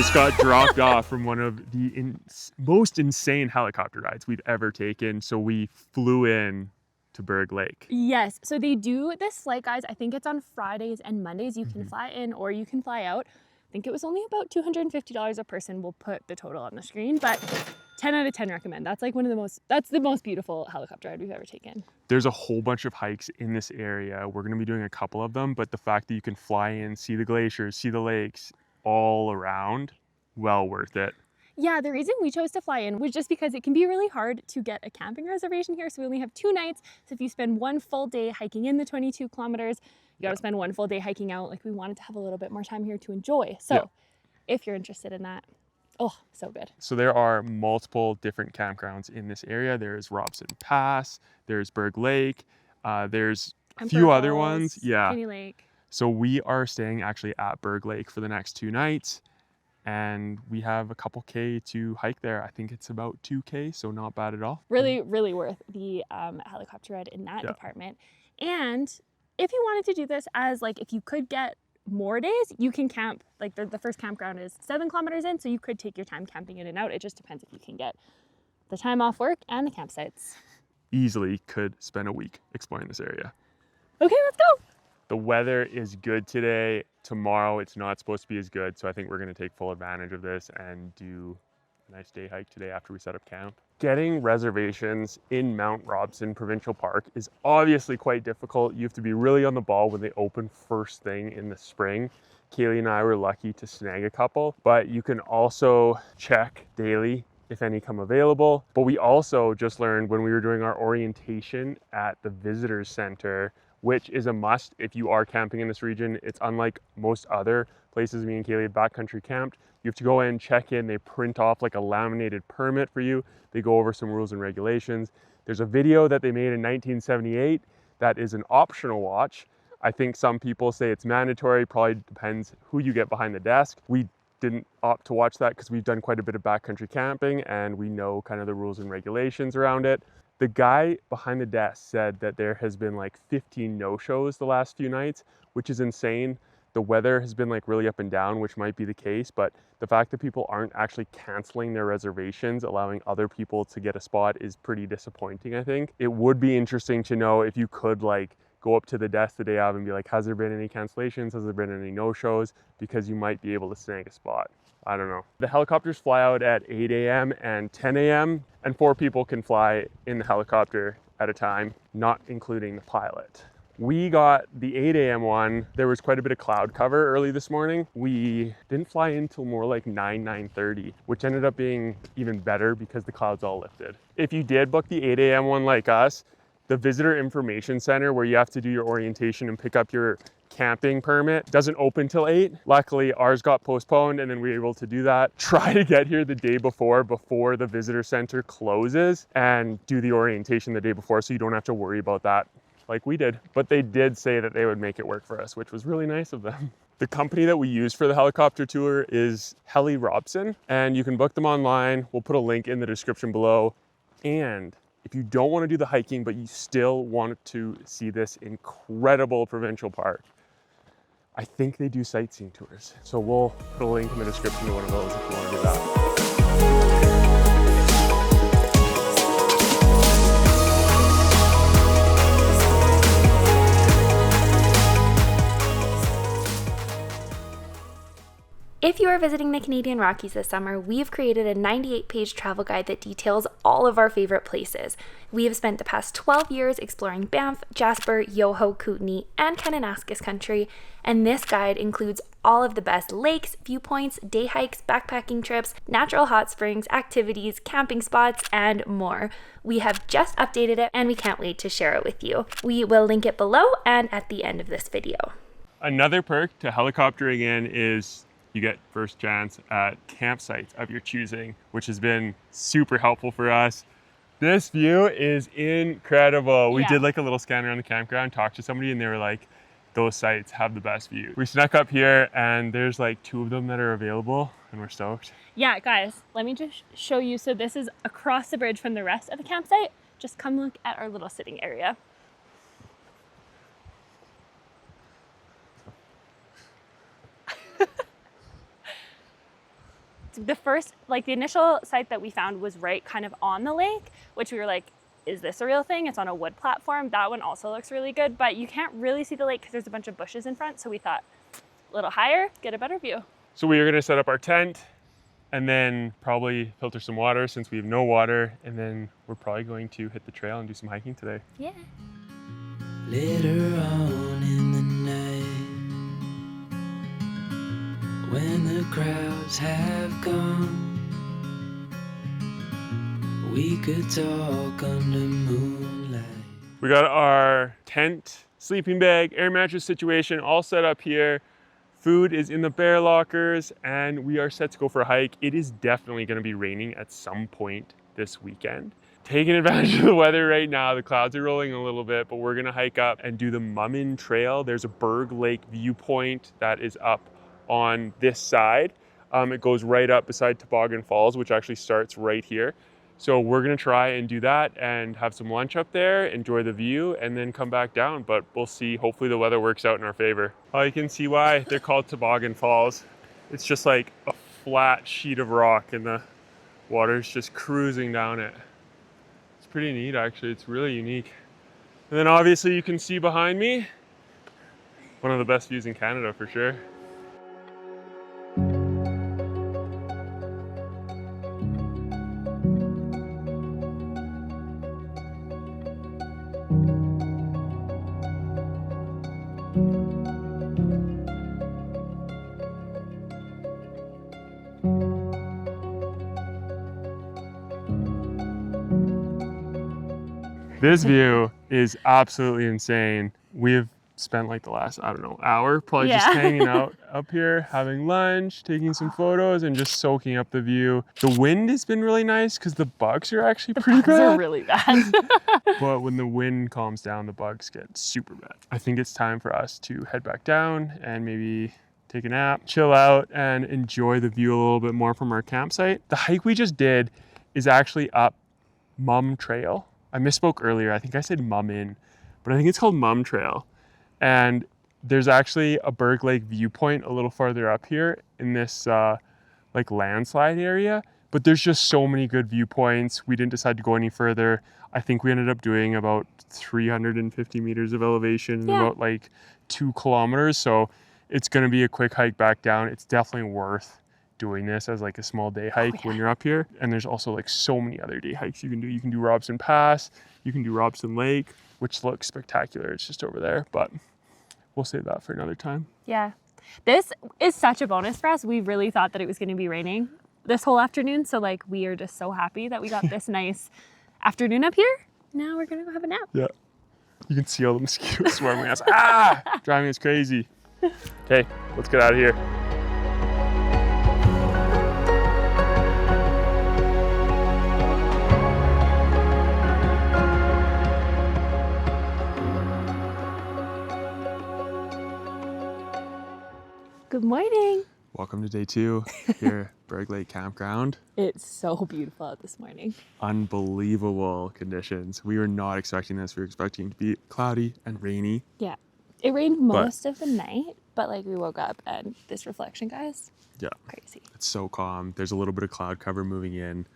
just got dropped off from one of the most insane helicopter rides we've ever taken. So we flew in to Berg Lake. Yes, so they do this flight, guys. I think it's on Fridays and Mondays. You can fly in or you can fly out. I think it was only about $250 a person. We'll put the total on the screen, but 10 out of 10 recommend. That's like that's the most beautiful helicopter ride we've ever taken. There's a whole bunch of hikes in this area. We're gonna be doing a couple of them, but the fact that you can fly in, see the glaciers, see the lakes all around, well worth it. Yeah, the reason we chose to fly in was just because it can be really hard to get a camping reservation here. So we only have 2 nights. So if you spend 1 full day hiking in the 22 kilometers, you got to spend 1 full day hiking out. Like, we wanted to have a little bit more time here to enjoy. So if you're interested in that, oh, so good. So there are multiple different campgrounds in this area. There's Robson Pass, there's Berg Lake, there's a few other ones. Yeah. Kinney Lake. So we are staying actually at Berg Lake for the next 2 nights. And we have a couple K to hike there. I think it's about 2K, so not bad at all. Really, really worth the helicopter ride in that department. And if you wanted to do this as, like, if you could get more days, you can camp. Like, the first campground is 7 kilometers in, so you could take your time camping in and out. It just depends if you can get the time off work and the campsites. Easily could spend a week exploring this area. Okay, let's go. The weather is good today. Tomorrow it's not supposed to be as good, so I think we're going to take full advantage of this and do a nice day hike today after we set up camp. Getting reservations in Mount Robson Provincial Park is obviously quite difficult. You have to be really on the ball when they open first thing in the spring. Kaylee and I were lucky to snag a couple, but you can also check daily if any come available. But we also just learned when we were doing our orientation at the Visitors Center, which is a must if you are camping in this region. It's unlike most other places me and Kaylee have backcountry camped. You have to go in, check in, they print off like a laminated permit for you. They go over some rules and regulations. There's a video that they made in 1978 that is an optional watch. I think some people say it's mandatory, probably depends who you get behind the desk. We didn't opt to watch that because we've done quite a bit of backcountry camping and we know kind of the rules and regulations around it. The guy behind the desk said that there has been like 15 no-shows the last few nights, which is insane. The weather has been like really up and down, which might be the case, but the fact that people aren't actually canceling their reservations, allowing other people to get a spot, is pretty disappointing, I think. It would be interesting to know if you could like go up to the desk the day of and be like, has there been any cancellations? Has there been any no-shows? Because you might be able to snag a spot. I don't know. The helicopters fly out at 8 a.m. and 10 a.m. and 4 people can fly in the helicopter at a time, not including the pilot. We got the 8 a.m. one. There was quite a bit of cloud cover early this morning. We didn't fly in till more like 9:30, which ended up being even better because the clouds all lifted. If you did book the 8 a.m. one like us, the Visitor Information Center, where you have to do your orientation and pick up your camping permit, doesn't open till 8. Luckily, ours got postponed and then we were able to do that. Try to get here the day before the visitor center closes, and do the orientation the day before so you don't have to worry about that like we did. But they did say that they would make it work for us, which was really nice of them. The company that we use for the helicopter tour is Heli Robson, and you can book them online. We'll put a link in the description below. And if you don't want to do the hiking, but you still want to see this incredible provincial park, I think they do sightseeing tours. So we'll put a link in the description to one of those if you want to do that. If you are visiting the Canadian Rockies this summer, we've created a 98-page travel guide that details all of our favorite places. We have spent the past 12 years exploring Banff, Jasper, Yoho, Kootenay, and Kananaskis country, and this guide includes all of the best lakes, viewpoints, day hikes, backpacking trips, natural hot springs, activities, camping spots, and more. We have just updated it, and we can't wait to share it with you. We will link it below and at the end of this video. Another perk to helicoptering in is you get first chance at campsites of your choosing, which has been super helpful for us. This view is incredible. We did like a little scan around the campground, talked to somebody, and they were like, those sites have the best view. We snuck up here and there's like 2 of them that are available and we're stoked. Yeah, guys, let me just show you. So this is across the bridge from the rest of the campsite. Just come look at our little sitting area. the initial site that we found was right kind of on the lake, which we were like, is this a real thing? It's on a wood platform. That one also looks really good, but you can't really see the lake because there's a bunch of bushes in front. So we thought a little higher, get a better view. So we are gonna set up our tent and then probably filter some water since we have no water. And then we're probably going to hit the trail and do some hiking today. Yeah. Later on in the night, when the crowds have gone, we could talk under moonlight. We got our tent, sleeping bag, air mattress situation all set up here. Food is in the bear lockers and we are set to go for a hike. It is definitely going to be raining at some point this weekend. Taking advantage of the weather right now. The clouds are rolling a little bit, but we're going to hike up and do the Mummin trail. There's a Berg Lake viewpoint that is up on this side. It goes right up beside Toboggan Falls, which actually starts right here. So we're gonna try and do that and have some lunch up there, enjoy the view, and then come back down. But we'll see, hopefully the weather works out in our favor. Oh, you can see why they're called Toboggan Falls. It's just like a flat sheet of rock and the water's just cruising down it. It's pretty neat, actually. It's really unique. And then obviously you can see behind me, one of the best views in Canada for sure. This view is absolutely insane. We've spent like the last, I don't know, hour probably just hanging out up here, having lunch, taking some photos and just soaking up the view. The wind has been really nice because the bugs are actually pretty bad. The bugs are really bad. But when the wind calms down, the bugs get super bad. I think it's time for us to head back down and maybe take a nap, chill out and enjoy the view a little bit more from our campsite. The hike we just did is actually up Mum Trail. I misspoke earlier. I think I said Mummin, but I think it's called Mum Trail. And there's actually a Berg Lake viewpoint a little farther up here in this like landslide area. But there's just so many good viewpoints. We didn't decide to go any further. I think we ended up doing about 350 meters of elevation in about like 2 kilometers. So it's going to be a quick hike back down. It's definitely worth doing this as like a small day hike when you're up here. And there's also like so many other day hikes you can do. You can do Robson Pass, you can do Robson Lake, which looks spectacular. It's just over there, but we'll save that for another time. Yeah. This is such a bonus for us. We really thought that it was going to be raining this whole afternoon. So like we are just so happy that we got this nice afternoon up here. Now we're going to go have a nap. Yeah. You can see all the mosquitoes swarming us. Driving us crazy. Okay, let's get out of here. Good morning. Welcome to day 2 here at Berg Lake Campground. It's so beautiful out this morning. Unbelievable conditions. We were not expecting this. We were expecting it to be cloudy and rainy. Yeah. It rained most of the night, but like we woke up and this reflection, guys. Yeah. Crazy. It's so calm. There's a little bit of cloud cover moving in.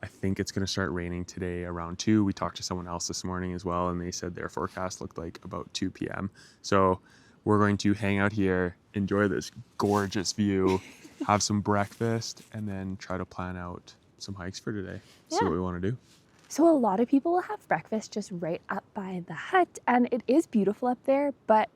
I think it's going to start raining today around 2. We talked to someone else this morning as well, and they said their forecast looked like about 2 p.m. So we're going to hang out here, enjoy this gorgeous view, have some breakfast, and then try to plan out some hikes for today. Yeah. See what we want to do. So a lot of people will have breakfast just right up by the hut, and it is beautiful up there, but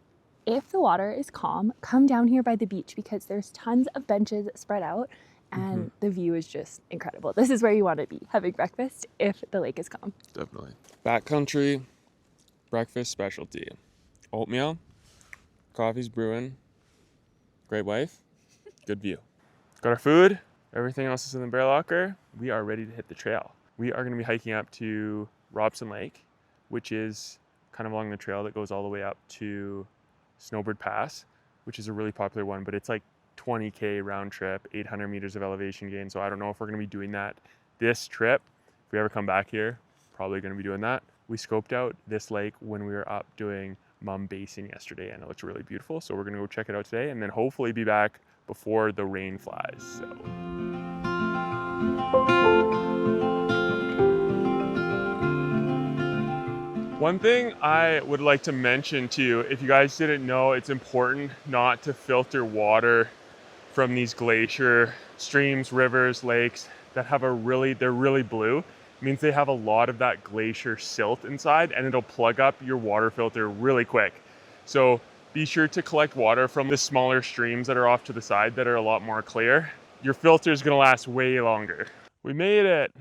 if the water is calm, come down here by the beach because there's tons of benches spread out and the view is just incredible. This is where you want to be having breakfast if the lake is calm. Definitely. Backcountry breakfast specialty. Oatmeal, coffee's brewing, great wife, good view. Got our food, everything else is in the bear locker. We are ready to hit the trail. We are going to be hiking up to Robson Lake, which is kind of along the trail that goes all the way up to Snowbird Pass, which is a really popular one, but it's like 20K round trip, 800 meters of elevation gain. So I don't know if we're going to be doing that this trip. If we ever come back here, probably going to be doing that. We scoped out this lake when we were up doing Basin yesterday and it looks really beautiful. So we're going to go check it out today and then hopefully be back before the rain flies. So One thing I would like to mention to you, if you guys didn't know, it's important not to filter water from these glacier streams, rivers, lakes that have they're really blue. It means they have a lot of that glacier silt inside, and it'll plug up your water filter really quick. So be sure to collect water from the smaller streams that are off to the side that are a lot more clear. Your filter is gonna last way longer. We made it.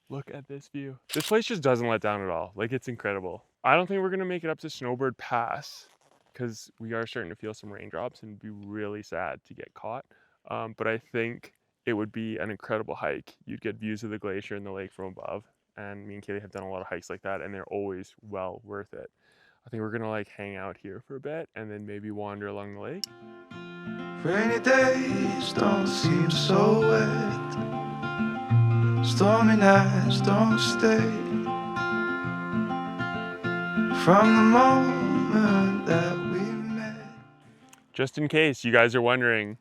Look at this view. This place just doesn't let down at all. Like, it's incredible. I don't think we're gonna make it up to Snowbird Pass because we are starting to feel some raindrops and it'd be really sad to get caught. But I think it would be an incredible hike. You'd get views of the glacier and the lake from above. And me and Kaylee have done a lot of hikes like that and they're always well worth it. I think we're gonna like hang out here for a bit and then maybe wander along the lake. Rainy days don't seem so wet. Stormy nights don't stay. From the moment that we met. Just in case you guys are wondering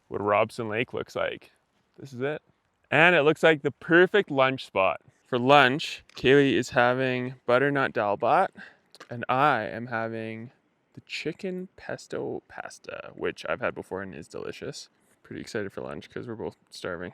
what Robson Lake looks like, this is it. And it looks like the perfect lunch spot. For lunch, Kaylee is having butternut dalbat, and I am having the chicken pesto pasta, which I've had before and is delicious. Pretty excited for lunch because we're both starving.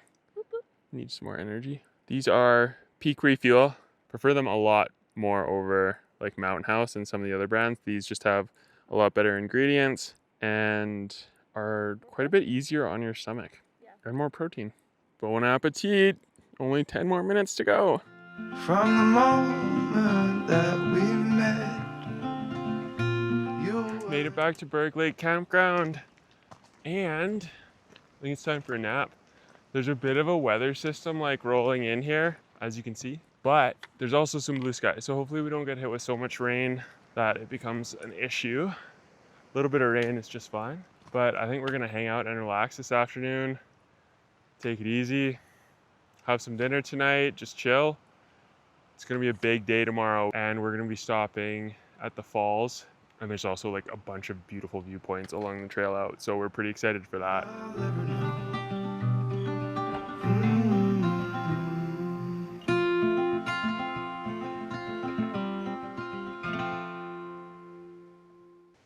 Need some more energy. These are Peak Refuel. Prefer them a lot more over like Mountain House and some of the other brands. These just have a lot better ingredients and are quite a bit easier on your stomach. And more protein. Bon appetit! Only 10 more minutes to go. From the moment that we met. Made it back to Berg Lake Campground. And I think it's time for a nap. There's a bit of a weather system like rolling in here, as you can see, but there's also some blue sky. So hopefully we don't get hit with so much rain that it becomes an issue. A little bit of rain is just fine, but I think we're gonna hang out and relax this afternoon, take it easy, have some dinner tonight, just chill. It's gonna be a big day tomorrow and we're gonna be stopping at the falls. And there's also like a bunch of beautiful viewpoints along the trail out. So we're pretty excited for that.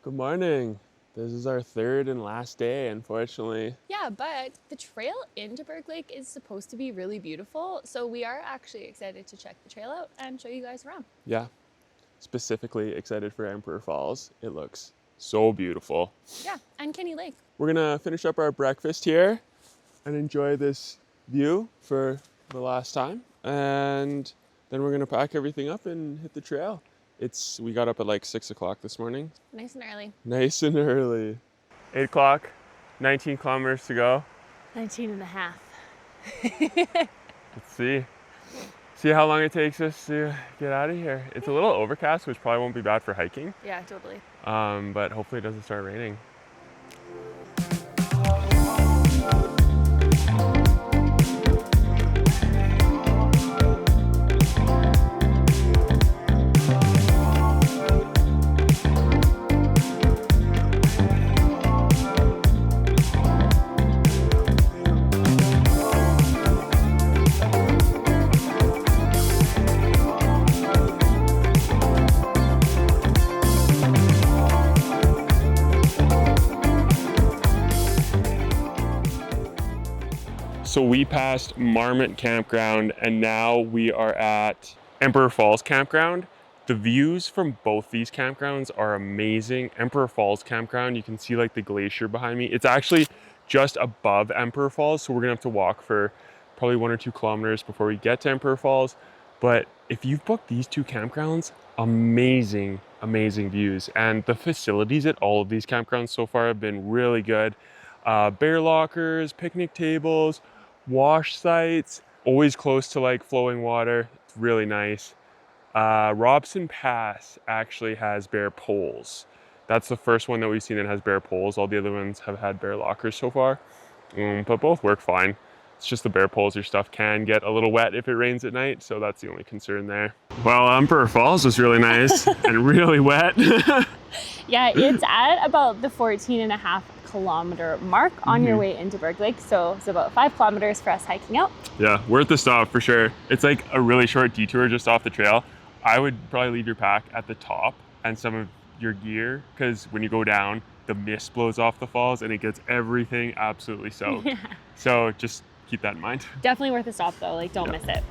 Good morning. This is our third and last day, unfortunately. Yeah, but the trail into Berg Lake is supposed to be really beautiful. So we are actually excited to check the trail out and show you guys around. Yeah, specifically excited for Emperor Falls. It looks so beautiful. Yeah, and Kinney Lake. We're gonna finish up our breakfast here and enjoy this view for the last time. And then we're gonna pack everything up and hit the trail. We got up at like 6 o'clock this morning. Nice and early. Nice and early. 8 o'clock, 19 kilometers to go. 19 and a half. Let's see. See how long it takes us to get out of here. It's a little overcast, which probably won't be bad for hiking. Yeah, totally. But hopefully it doesn't start raining. So we passed Marmot Campground and now we are at Emperor Falls Campground. The views from both these campgrounds are amazing. Emperor Falls Campground, you can see like the glacier behind me. It's actually just above Emperor Falls, so we're gonna have to walk for probably 1 or 2 kilometers before we get to Emperor Falls. But if you've booked these two campgrounds, amazing, amazing views. And the facilities at all of these campgrounds so far have been really good. Bear lockers, picnic tables, wash sites, always close to like flowing water. It's really nice. Robson Pass actually has bear poles. That's the first one that we've seen that has bear poles. All the other ones have had bear lockers so far, but both work fine. It's just the bear poles, your stuff can get a little wet if it rains at night, so that's the only concern there. Well, Emperor Falls was really nice and really wet. Yeah, it's at about the 14.5 kilometer mark on your way into Berg Lake. So it's about 5 kilometers for us hiking out. Yeah, worth the stop for sure. It's like a really short detour just off the trail. I would probably leave your pack at the top and some of your gear, because when you go down, the mist blows off the falls and it gets everything absolutely soaked. Yeah. So just keep that in mind. Definitely worth a stop though, like don't miss it.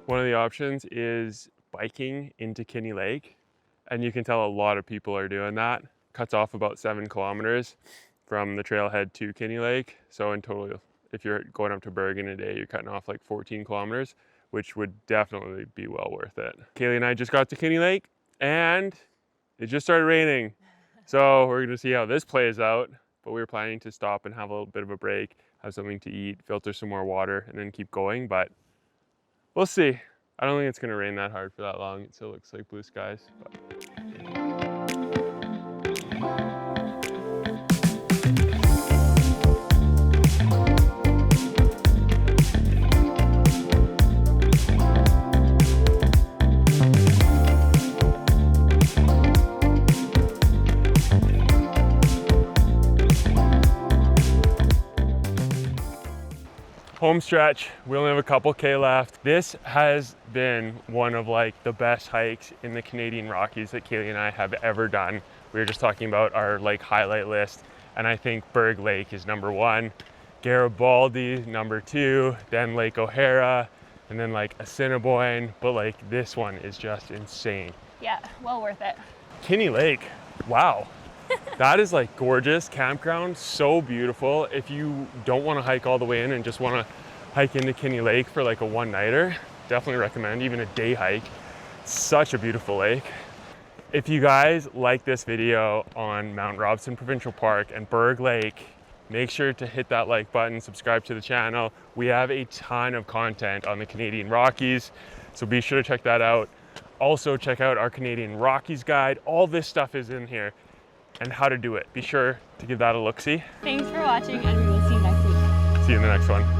One of the options is biking into Kinney Lake, and you can tell a lot of people are doing that. Cuts off about 7 kilometers from the trailhead to Kinney Lake. So in total, if you're going up to Berg in a day, you're cutting off like 14 kilometers, which would definitely be well worth it. Kaylee and I just got to Kinney Lake and it just started raining. So we're gonna see how this plays out, but we were planning to stop and have a little bit of a break, have something to eat, filter some more water, and then keep going, but we'll see. I don't think it's gonna rain that hard for that long. It still looks like blue skies. But... home stretch, we only have a couple K left. This has been one of like the best hikes in the Canadian Rockies that Kaylee and I have ever done. We were just talking about our like highlight list, and I think Berg Lake is number 1, Garibaldi number 2, then Lake O'Hara, and then like Assiniboine, but like this one is just insane. Yeah, well worth it. Kinney Lake, wow. That is like gorgeous campground, so beautiful. If you don't want to hike all the way in and just want to hike into Kinney Lake for like a one-nighter, definitely recommend even a day hike. Such a beautiful lake. If you guys like this video on Mount Robson Provincial Park and Berg Lake, make sure to hit that like button, subscribe to the channel. We have a ton of content on the Canadian Rockies, so be sure to check that out. Also check out our Canadian Rockies guide. All this stuff is in here, and how to do it. Be sure to give that a look-see. Thanks for watching, and we will see you next week. See you in the next one.